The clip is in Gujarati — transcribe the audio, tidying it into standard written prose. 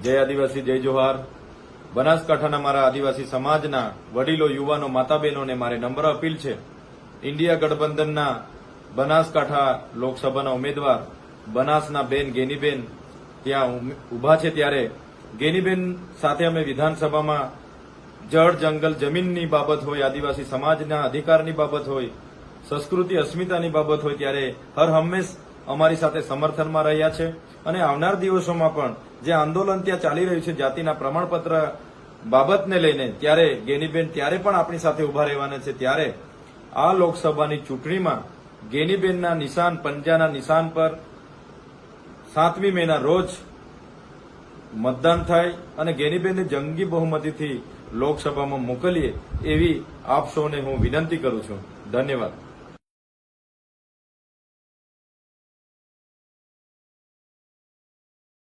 જય આદિવાસી, જય જોહાર. બનાસકાંઠાના મારા આદિવાસી સમાજના વડીલો, યુવાનો, માતા બહેનોને મારે નમ્ર અપીલ છે. ઇન્ડિયા ગઠબંધનના બનાસકાંઠા લોકસભાના ઉમેદવાર બનાસના બેન ગેનીબેન ત્યાં ઉભા છે, ત્યારે ગેનીબેન સાથે અમે વિધાનસભામાં જળ, જંગલ, જમીનની બાબત હોય, આદિવાસી સમાજના અધિકારની બાબત હોય, સંસ્કૃતિ અસ્મિતાની બાબત હોય, ત્યારે હર હંમેશ અમારી સાથે સમર્થનમાં રહ્યા છે. અને આવનાર દિવસોમાં પણ જે આંદોલન ત્યાં ચાલી રહ્યું છે જાતિના પ્રમાણપત્ર બાબતને લઈને, ત્યારે ગેનીબેન ત્યારે પણ આપણી સાથે ઉભા રહેવાના છે. ત્યારે આ લોકસભાની ચૂંટણીમાં ગેનીબેનના નિશાન, પંજાના નિશાન પર 7મી મેના રોજ મતદાન થાય અને ગેનીબેનને જંગી બહુમતીથી લોકસભામાં મોકલીએ એવી આપ સૌને હું વિનંતી કરું છું. ધન્યવાદ.